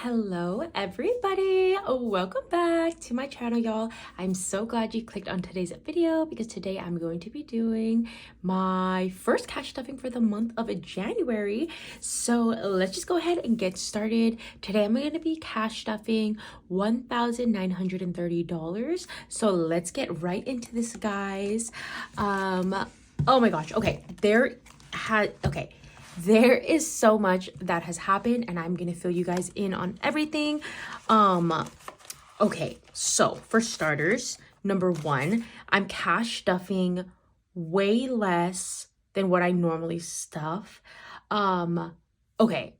Hello everybody, welcome back to my channel, y'all. I'm so glad you clicked on today's video because today I'm going to be doing my first cash stuffing for the month of January. So let's just go ahead and get started. Today I'm going to be cash stuffing $1,930. So let's get right into this, guys. Oh my gosh, okay, there is so much that has happened and I'm gonna fill you guys in on everything. Okay, so for starters, number one, I'm cash stuffing way less than what I normally stuff. Okay,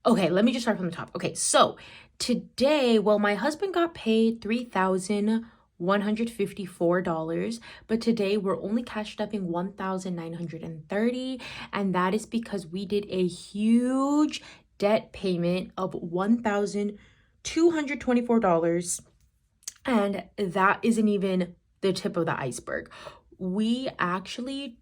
let me just start from the top. Okay, so today, well, my husband got paid $3,154, but today we're only cash stuffing $1,930, and that is because we did a huge debt payment of $1,224, and that isn't even the tip of the iceberg. We actually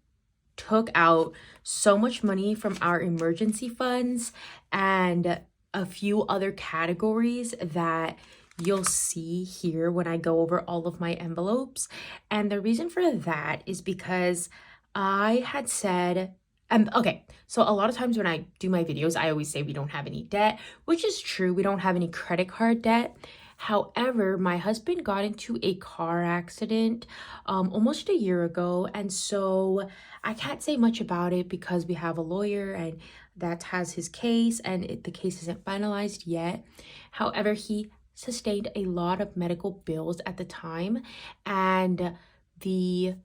took out so much money from our emergency funds and a few other categories that you'll see here when I go over all of my envelopes. And the reason for that is because I had said, okay, so a lot of times when I do my videos, I always say we don't have any debt, which is true. We don't have any credit card debt. However, my husband got into a car accident almost a year ago, and so I can't say much about it because we have a lawyer and that has his case, and the case isn't finalized yet. However, he sustained a lot of medical bills at the time, and the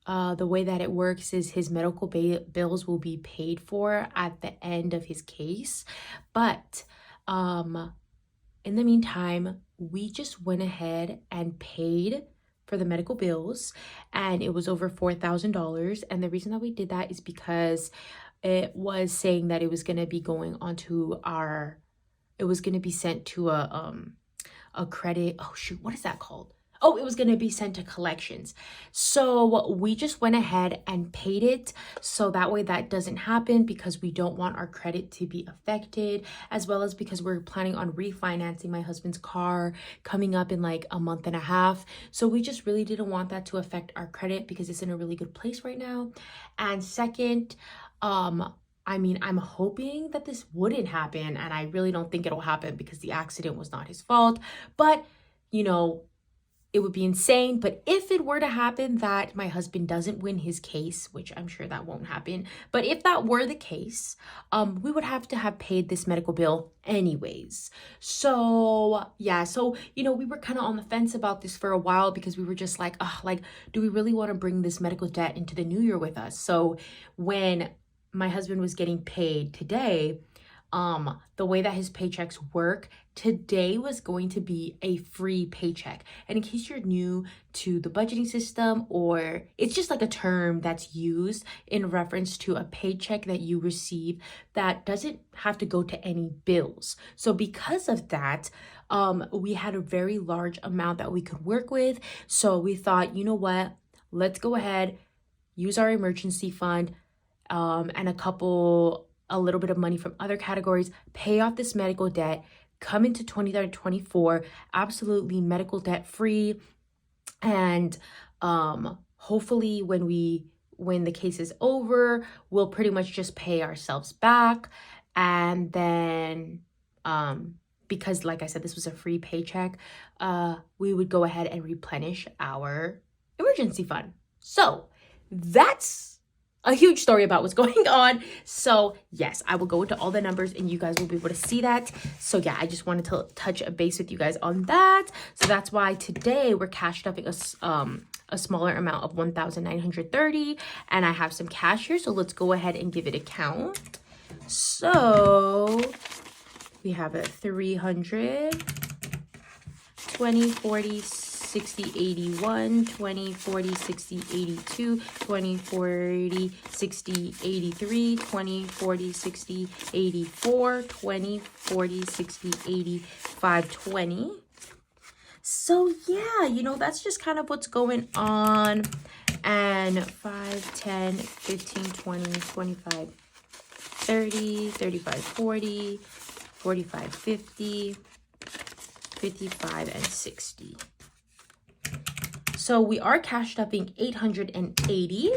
way that it works is his medical bills will be paid for at the end of his case. But in the meantime, we just went ahead and paid for the medical bills, and it was over $4,000. And the reason that we did that is because it was saying that it was going to be going onto it was going to be sent to a credit. Oh shoot, what is that called? Oh, it was going to be sent to collections. So we just went ahead and paid it. So that way that doesn't happen, because we don't want our credit to be affected, as well as because we're planning on refinancing my husband's car coming up in like a month and a half. So we just really didn't want that to affect our credit because it's in a really good place right now. And second, I mean, I'm hoping that this wouldn't happen, and I really don't think it'll happen because the accident was not his fault. But, you know, it would be insane. But if it were to happen that my husband doesn't win his case, which I'm sure that won't happen, but if that were the case, we would have to have paid this medical bill anyways. So yeah, so you know, we were kind of on the fence about this for a while because we were just like, do we really want to bring this medical debt into the new year with us? So when my husband was getting paid today, the way that his paychecks work, today was going to be a free paycheck. And in case you're new to the budgeting system, or it's just like a term that's used in reference to a paycheck that you receive that doesn't have to go to any bills. So because of that, we had a very large amount that we could work with. So we thought, you know what, let's go ahead, use our emergency fund, and a little bit of money from other categories, pay off this medical debt, come into 2024 absolutely medical debt free, and hopefully when the case is over, we'll pretty much just pay ourselves back. And then because like I said, this was a free paycheck, we would go ahead and replenish our emergency fund. So that's a huge story about what's going on. So yes, I will go into all the numbers and you guys will be able to see that. So yeah, I just wanted to touch a base with you guys on that. So that's why today we're cash stuffing a smaller amount of $1,930, and I have some cash here. So let's go ahead and give it a count. So we have a 300, 20, 40, 60, 81, 20, 40, 60, 82, 20, 40, 60, 83, 20, 40, 60, 84, 20, 40, 60, 85, 20. So yeah, you know, that's just kind of what's going on. And 5, 10, 15, 20, 25, 30, 35, 40, 45, 50, 55, and 60. So we are cash stuffing 880.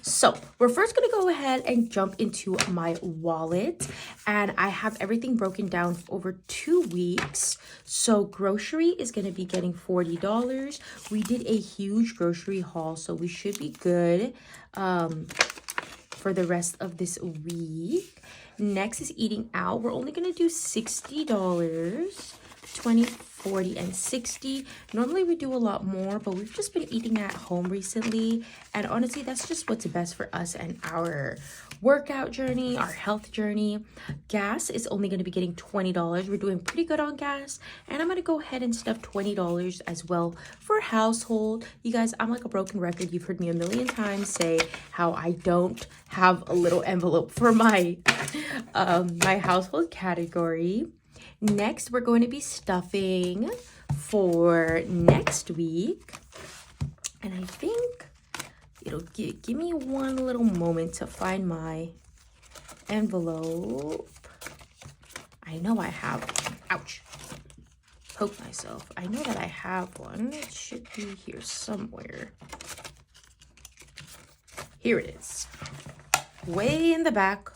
So we're first going to go ahead and jump into my wallet, and I have everything broken down over 2 weeks. So grocery is going to be getting $40. We did a huge grocery haul, so we should be good for the rest of this week. Next is eating out. We're only going to do $60, 20, 40, and 60. Normally we do a lot more, but we've just been eating at home recently, and honestly that's just what's best for us and our workout journey, our health journey. Gas is only going to be getting $20. We're doing pretty good on gas, and I'm going to go ahead and stuff $20 as well for household. You guys, I'm like a broken record. You've heard me a million times say how I don't have a little envelope for my my household category. Next, we're going to be stuffing for next week. And I think it'll give me one little moment to find my envelope. I know I have one. Ouch. Poke myself. I know that I have one. It should be here somewhere. Here it is. Way in the back.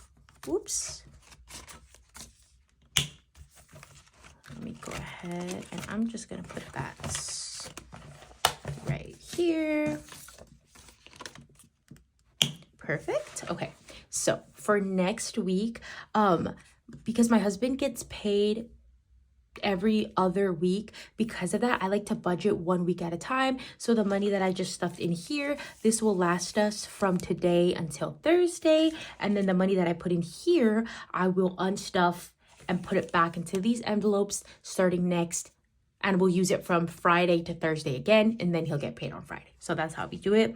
Oops. Let me go ahead and I'm just going to put that right here. Perfect. Okay. So for next week, because my husband gets paid every other week, because of that, I like to budget 1 week at a time. So the money that I just stuffed in here, this will last us from today until Thursday. And then the money that I put in here, I will unstuff and put it back into these envelopes starting next, and we'll use it from Friday to Thursday again, and then he'll get paid on Friday. So that's how we do it.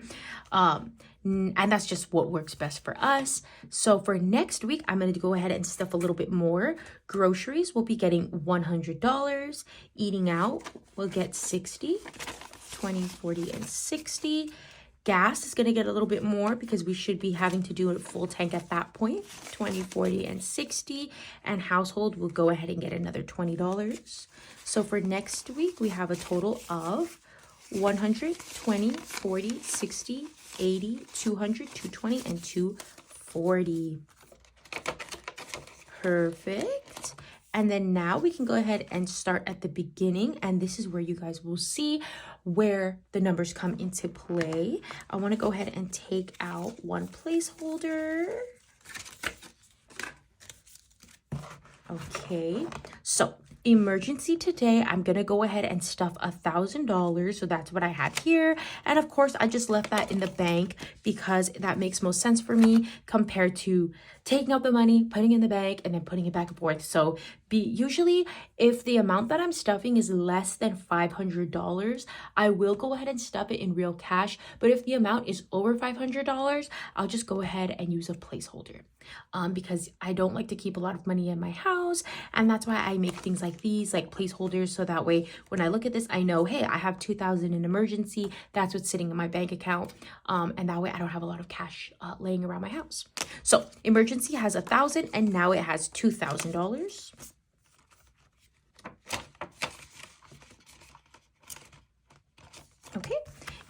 And that's just what works best for us. So for next week, I'm going to go ahead and stuff a little bit more. Groceries will be getting $100. Eating out will get 60, 20, 40, and 60. Gas is going to get a little bit more because we should be having to do a full tank at that point, 20, 40, and 60. And household will go ahead and get another $20. So for next week, we have a total of 100, 20, 40, 60, 80, 200, 220, and 240. Perfect. And then now we can go ahead and start at the beginning. And this is where you guys will see where the numbers come into play. I want to go ahead and take out one placeholder. Okay, so emergency today, I'm gonna go ahead and stuff $1,000. So that's what I have here, and of course I just left that in the bank because that makes most sense for me compared to taking out the money, putting it in the bank, and then putting it back and forth. So usually if the amount that I'm stuffing is less than $500, I will go ahead and stuff it in real cash. But if the amount is over $500, I'll just go ahead and use a placeholder. Because I don't like to keep a lot of money in my house, and that's why I make things like these, like placeholders, so that way when I look at this, I know, hey, I have $2,000 in emergency. That's what's sitting in my bank account, and that way I don't have a lot of cash laying around my house. So emergency has $1,000, and now it has $2,000. Okay.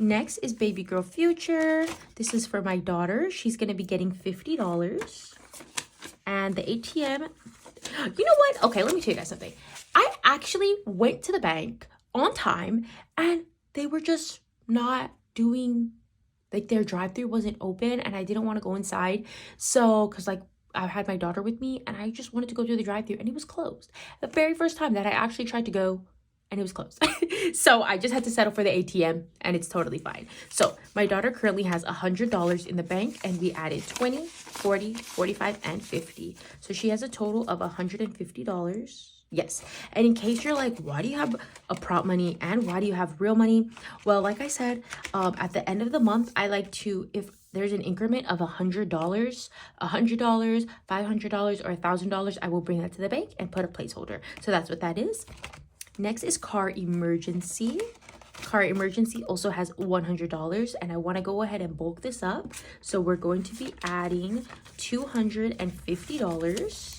Next is baby girl future. This is for my daughter. She's going to be getting $50. And the ATM, you know what? Okay, let me tell you guys something. I actually went to the bank on time, and they were just not doing, like, their drive-thru wasn't open, and I didn't want to go inside. So, because like I had my daughter with me, and I just wanted to go through the drive-thru, and it was closed. The very first time that I actually tried to go, and it was closed. So I just had to settle for the ATM, and it's totally fine. So my daughter currently has $100 in the bank, and we added 20, 40, 45, and 50. So she has a total of $150. Yes. And in case you're like, why do you have a prop money and why do you have real money? Well, like I said, at the end of the month, I like to, if there's an increment of $100, $500, or $1,000, I will bring that to the bank and put a placeholder. So that's what that is. Next is car emergency. Car emergency also has $100, and I want to go ahead and bulk this up. So we're going to be adding $250.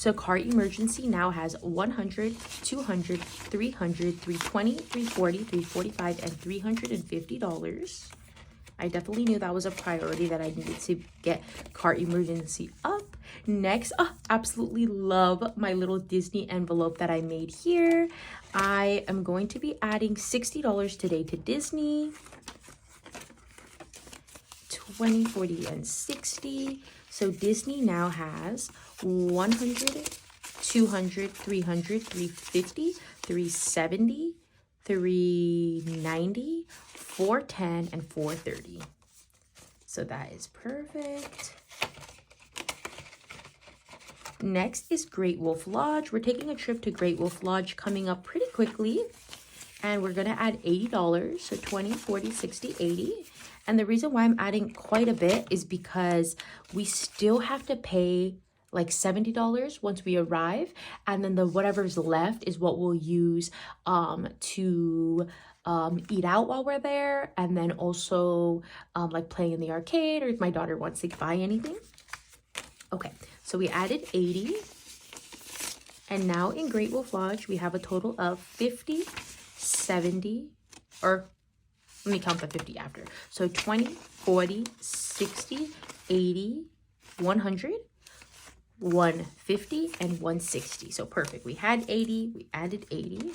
So cart emergency now has 100, 200, 300, 320, 340, 345, and $350. I definitely knew that was a priority that I needed to get cart emergency up. Next, absolutely love my little Disney envelope that I made here. I am going to be adding $60 today to Disney. 20, 40, and 60. So Disney now has 100, 200, 300, 350, 370, 390, 410, and 430. So that is perfect. Next is Great Wolf Lodge. We're taking a trip to Great Wolf Lodge coming up pretty quickly. And we're going to add $80. So 20, 40, 60, 80. And the reason why I'm adding quite a bit is because we still have to pay like $70 once we arrive. And then the whatever's left is what we'll use to eat out while we're there. And then also like playing in the arcade, or if my daughter wants to buy anything. Okay, so we added 80. And now in Great Wolf Lodge, we have a total of 50, 70, or let me count the 50 after. So 20, 40, 60, 80, 100, 150, and 160. So perfect. We had 80. We added 80.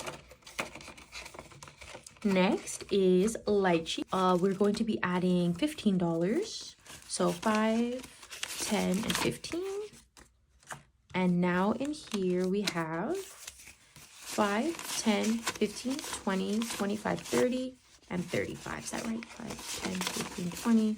Next is lychee. We're going to be adding $15. So 5, 10, and 15. And now in here we have 5, 10, 15, 20, 25, 30, and 35. Is that right? 5, 10, 15, 20,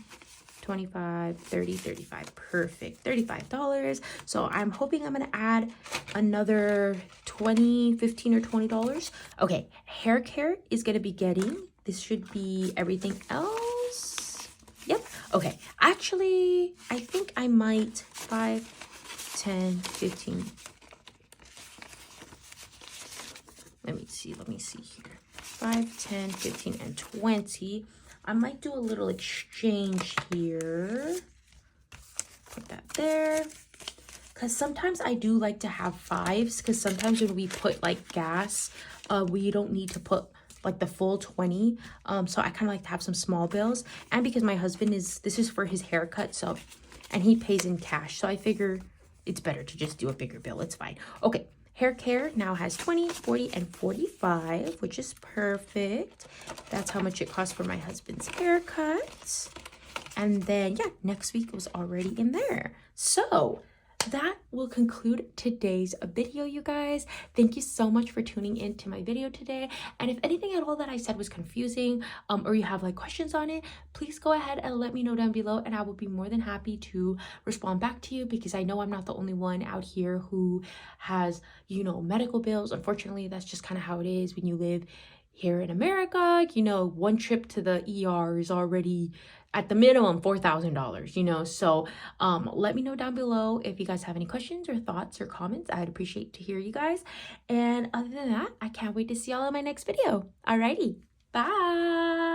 25, 30, 35. Perfect. $35. So I'm hoping I'm going to add another 20, 15, or $20. Okay. Hair care is going to be getting, this should be everything else. Yep. Okay. Actually, I think I might 5, 10, 15. Let me see here. 5, 10, 15, and 20. I might do a little exchange here. Put that there. Because sometimes I do like to have 5s. Because sometimes when we put like gas, we don't need to put like the full 20. So I kind of like to have some small bills. And because my husband this is for his haircut. So, and he pays in cash. So I figure it's better to just do a bigger bill. It's fine. Okay. Hair care now has 20, 40, and 45, which is perfect. That's how much it costs for my husband's haircut. And then, yeah, next week was already in there. So that will conclude today's video, you guys. Thank you so much for tuning in to my video today. And if anything at all that I said was confusing, or you have like questions on it, please go ahead and let me know down below, and I will be more than happy to respond back to you, because I know I'm not the only one out here who has, you know, medical bills. Unfortunately, that's just kind of how it is when you live here in America. You know, one trip to the ER is already at the minimum $4,000, you know. So let me know down below if you guys have any questions or thoughts or comments. I'd appreciate to hear you guys. And other than that, I can't wait to see y'all in my next video. Alrighty, bye.